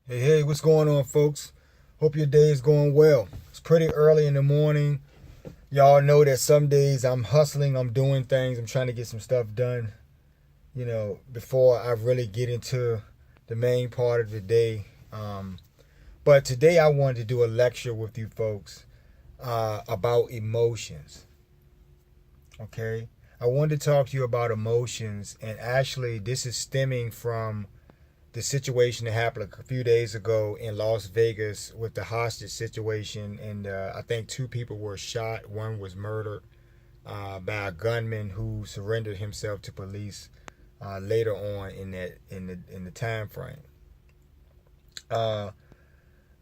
Hey, what's going on, folks? Hope your day is going well. It's pretty early in the morning. Y'all know that some days I'm hustling, I'm doing things, I'm trying to get some stuff done, before I really get into the main part of the day. But today I wanted to do a lecture with you folks about emotions, okay? I wanted to talk to you about emotions, and actually, this is stemming from the situation that happened a few days ago in Las Vegas with the hostage situation, and I think two people were shot. One was murdered by a gunman who surrendered himself to police later on in the time frame. Uh,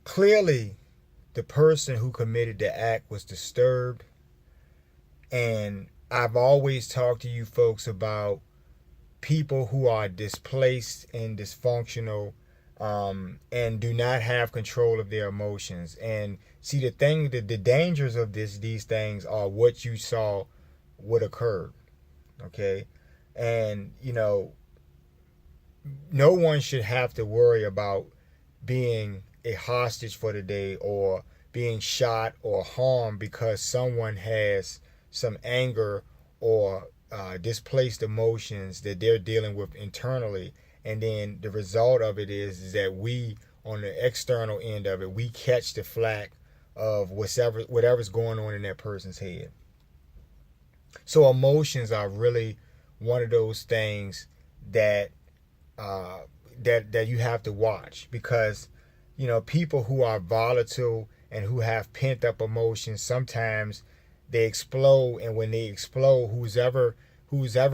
Clearly, the person who committed the act was disturbed, and I've always talked to you folks about people who are displaced and dysfunctional, and do not have control of their emotions. And see, the dangers of these things are what you saw would occur. Okay, and no one should have to worry about being a hostage for the day or being shot or harmed because someone has some anger or displaced emotions that they're dealing with internally. And then the result of it is that we, on the external end of it, we catch the flack of whatever's going on in that person's head. So emotions are really one of those things that uh, that you have to watch, because people who are volatile and who have pent up emotions, sometimes they explode, and when they explode, who's ever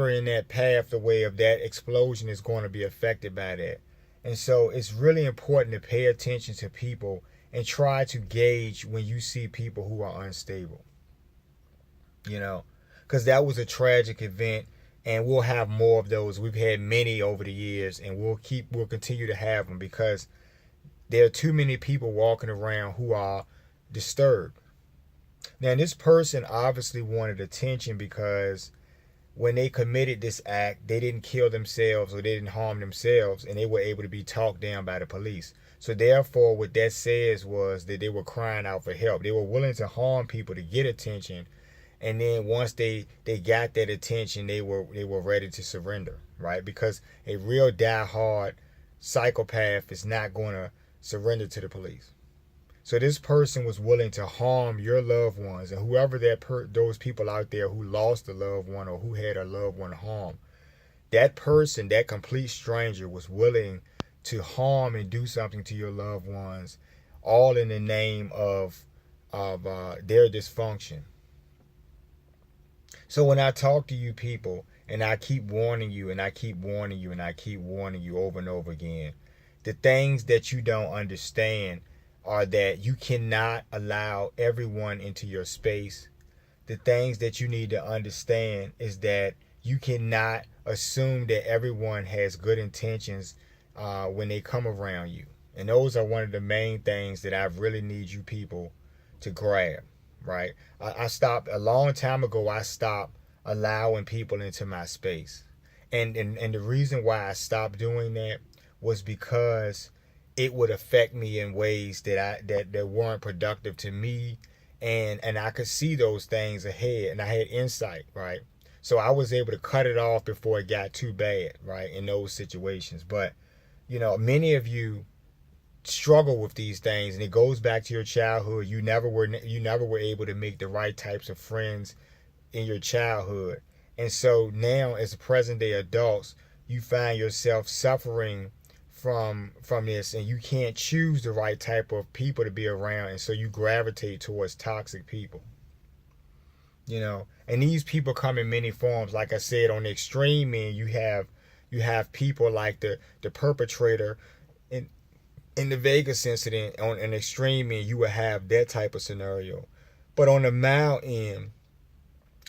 in that pathway of that explosion is going to be affected by that. And so it's really important to pay attention to people and try to gauge when you see people who are unstable, you know because that was a tragic event, and we'll have more of those. We've had many over the years, and we'll continue to have them, because there are too many people walking around who are disturbed. Now, this person obviously wanted attention because when they committed this act, they didn't kill themselves or they didn't harm themselves, and they were able to be talked down by the police. So therefore, what that says was that they were crying out for help. They were willing to harm people to get attention, and then once they got that attention, they were ready to surrender, right? Because a real die-hard psychopath is not going to surrender to the police. So this person was willing to harm your loved ones, and whoever those people out there who lost a loved one or who had a loved one harmed, that person, that complete stranger, was willing to harm and do something to your loved ones, all in the name of their dysfunction. So when I talk to you people, and I keep warning you, and I keep warning you, and I keep warning you over and over again, the things that you don't understand are that you cannot allow everyone into your space. The things that you need to understand is that you cannot assume that everyone has good intentions when they come around you. And those are one of the main things that I really need you people to grab, right? I stopped a long time ago. I stopped allowing people into my space, and the reason why I stopped doing that was because it would affect me in ways that weren't productive to me, and I could see those things ahead, and I had insight, right? So I was able to cut it off before it got too bad, right, in those situations. But many of you struggle with these things, and it goes back to your childhood. You never were able to make the right types of friends in your childhood, and so now as present day adults, you find yourself suffering from this, and you can't choose the right type of people to be around, and so you gravitate towards toxic people. And these people come in many forms. Like I said, on the extreme end, you have people like the perpetrator in in the Vegas incident. On an extreme end, you would have that type of scenario. But on the mild end,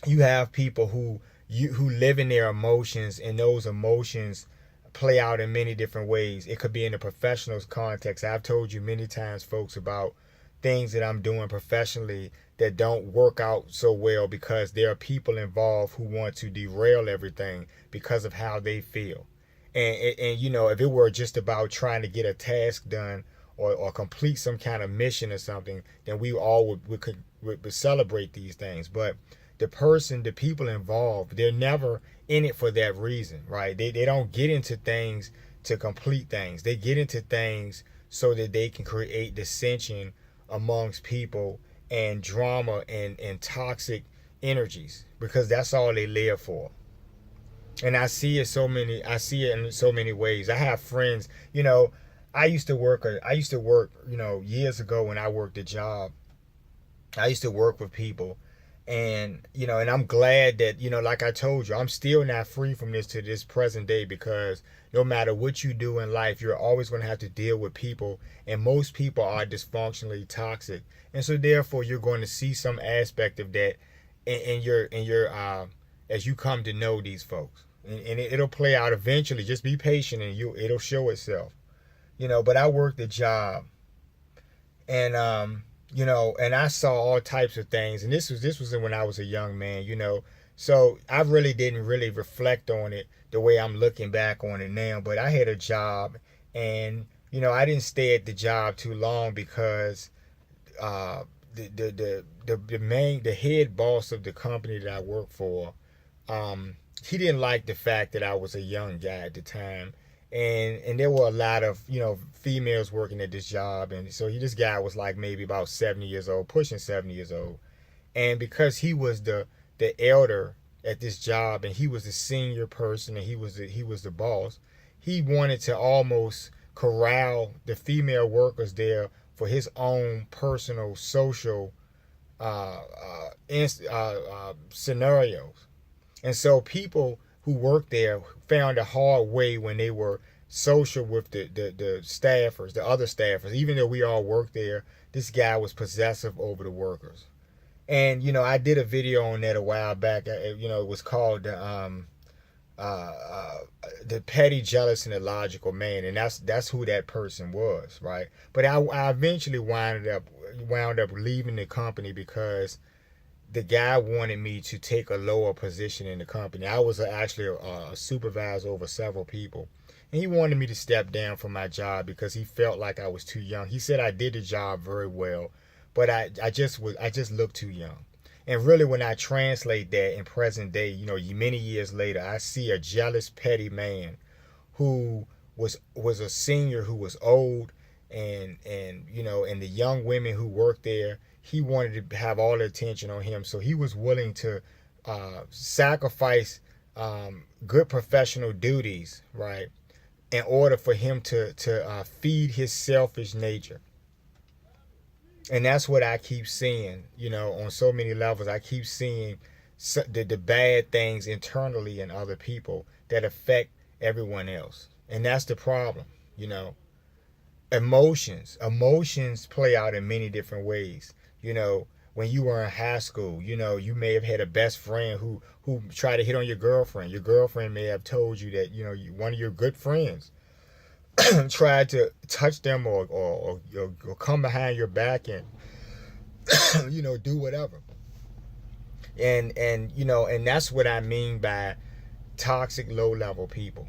you have people who live in their emotions, and those emotions play out in many different ways. It could be in a professional context. I've told you many times, folks, about things that I'm doing professionally that don't work out so well because there are people involved who want to derail everything because of how they feel. And you know, if it were just about trying to get a task done or complete some kind of mission or something, then we all would celebrate these things. But the people involved, they're never in it for that reason, right? They don't get into things to complete things. They get into things so that they can create dissension amongst people and drama and toxic energies, because that's all they live for. And I see it in so many ways. I have friends, you know, I used to work, you know, years ago when I worked a job. I used to work with people, and you know, and I'm glad that, you know, like I told you, I'm still not free from this to this present day, because no matter what you do in life, you're always going to have to deal with people, and most people are dysfunctionally toxic, and so therefore you're going to see some aspect of that in your as you come to know these folks, and it'll play out eventually. Just be patient, and it'll show itself, you know. But I worked a job, and you know, and I saw all types of things, and this was when I was a young man, you know. So I really didn't really reflect on it the way I'm looking back on it now. But I had a job, and you know, I didn't stay at the job too long, because uh, the head boss of the company that I worked for, he didn't like the fact that I was a young guy at the time, and there were a lot of, you know, females working at this job, and so this guy was like maybe about 70 years old, pushing 70 years old, and because he was the elder at this job, and he was the senior person, and he was the boss, he wanted to almost corral the female workers there for his own personal social scenarios. And so people who worked there found a hard way when they were social with the staffers, the other staffers. Even though we all worked there, this guy was possessive over the workers. And you know, I did a video on that a while back. You know, it was called uh, uh, the petty, jealous, and illogical man, and that's who that person was, right? But I eventually wound up leaving the company, because the guy wanted me to take a lower position in the company. I was actually a supervisor over several people, and he wanted me to step down from my job because he felt like I was too young. He said I did the job very well, but I just looked too young. And really, when I translate that in present day, you know, many years later, I see a jealous, petty man who was a senior, who was old, and you know, and the young women who worked there, he wanted to have all the attention on him, so he was willing to sacrifice good professional duties, right, in order for him to feed his selfish nature. And that's what I keep seeing, you know, on so many levels. I keep seeing the bad things internally in other people that affect everyone else, and that's the problem, you know. Emotions play out in many different ways, you know. When you were in high school, you know, you may have had a best friend who tried to hit on your girlfriend. Your girlfriend may have told you that, you know, one of your good friends tried to touch them, or come behind your back and you know, do whatever. And you know, and that's what I mean by toxic, low level people.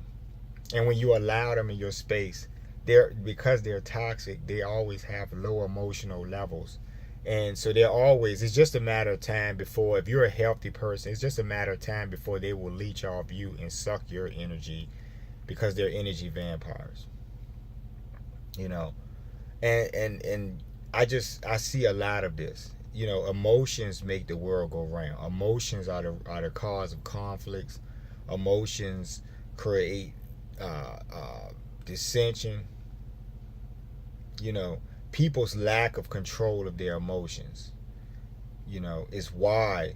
And when you allow them in your space, because they're toxic, they always have low emotional levels. And so it's just a matter of time before, if you're a healthy person, it's just a matter of time before they will leech off you and suck your energy, because they're energy vampires, you know. And I see a lot of this. You know, emotions make the world go round. Emotions are the cause of conflicts. Emotions create dissension. You know, people's lack of control of their emotions, you know, is why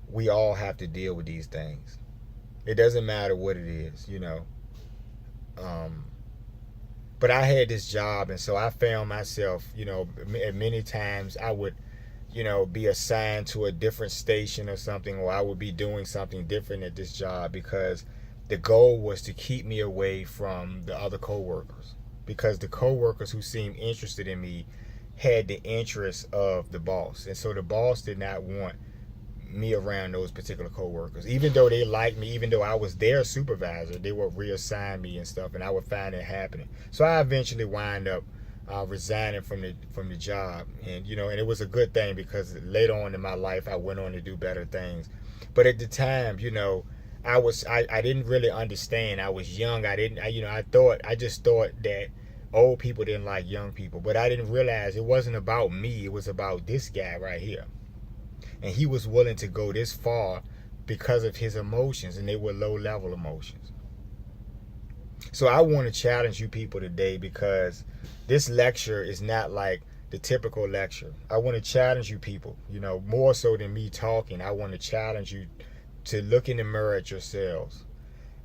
we all have to deal with these things. It doesn't matter what it is, you know. Um, but I had this job, and so I found myself, you know, many times I would, you know, be assigned to a different station or something, or I would be doing something different at this job, because the goal was to keep me away from the other coworkers, because the coworkers who seemed interested in me had the interests of the boss, and so the boss did not want me around those particular coworkers. Even though they liked me, even though I was their supervisor, they would reassign me and stuff, and I would find it happening. So I eventually wind up resigning from the job, and and it was a good thing because later on in my life I went on to do better things. But at the time, I didn't really understand. I was young. I didn't I just thought that old people didn't like young people, but I didn't realize it wasn't about me. It was about this guy right here, and he was willing to go this far because of his emotions, and they were low level emotions. So I want to challenge you people today, because this lecture is not like the typical lecture. I want to challenge you people, more so than me talking. I want to challenge you to look in the mirror at yourselves.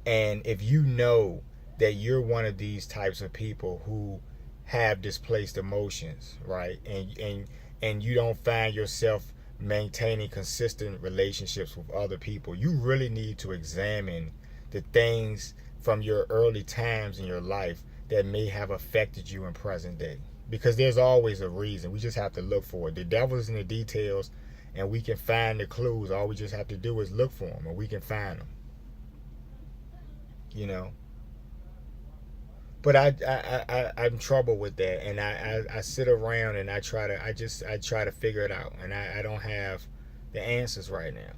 And if you know that you're one of these types of people who have displaced emotions, right? And you don't find yourself maintaining consistent relationships with other people, you really need to examine the things from your early times in your life that may have affected you in present day. Because there's always a reason. We just have to look for it. The devil's in the details, and we can find the clues. All we just have to do is look for them, and we can find them. But I'm trouble with that, and I sit around and I try to figure it out, and I don't have the answers right now.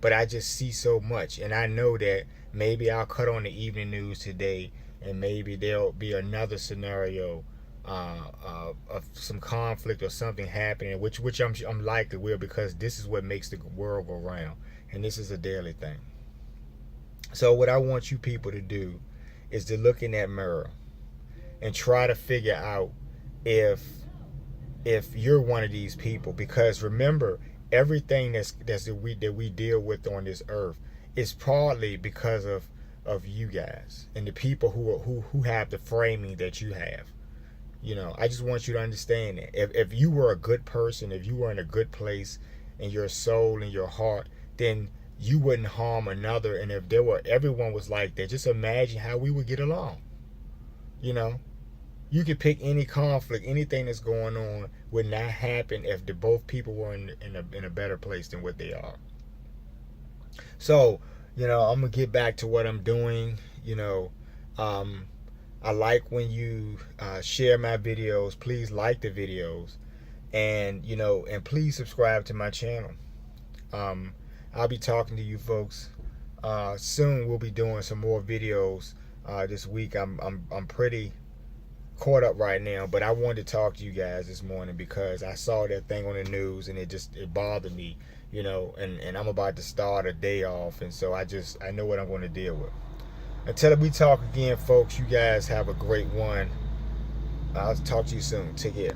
But I just see so much, and I know that maybe I'll cut on the evening news today, and maybe there'll be another scenario of some conflict or something happening, which I'm likely will, because this is what makes the world go round, and this is a daily thing. So what I want you people to do is to look in that mirror and try to figure out if you're one of these people. Because remember, everything that we deal with on this earth is partly because of you guys and the people who have the framing that you have. I just want you to understand that if you were a good person, if you were in a good place in your soul and your heart, then you wouldn't harm another. And if everyone was like that, just imagine how we would get along. You could pick any conflict, anything that's going on would not happen if both people were in a better place than what they are. So, I'm gonna get back to what I'm doing. I like when you share my videos. Please like the videos, and please subscribe to my channel. I'll be talking to you folks soon. We'll be doing some more videos this week. I'm pretty caught up right now, but I wanted to talk to you guys this morning because I saw that thing on the news, and it bothered me, and I'm about to start a day off, and so I know what I'm going to deal with. Until we talk again, folks, you guys have a great one. I'll talk to you soon. Take care.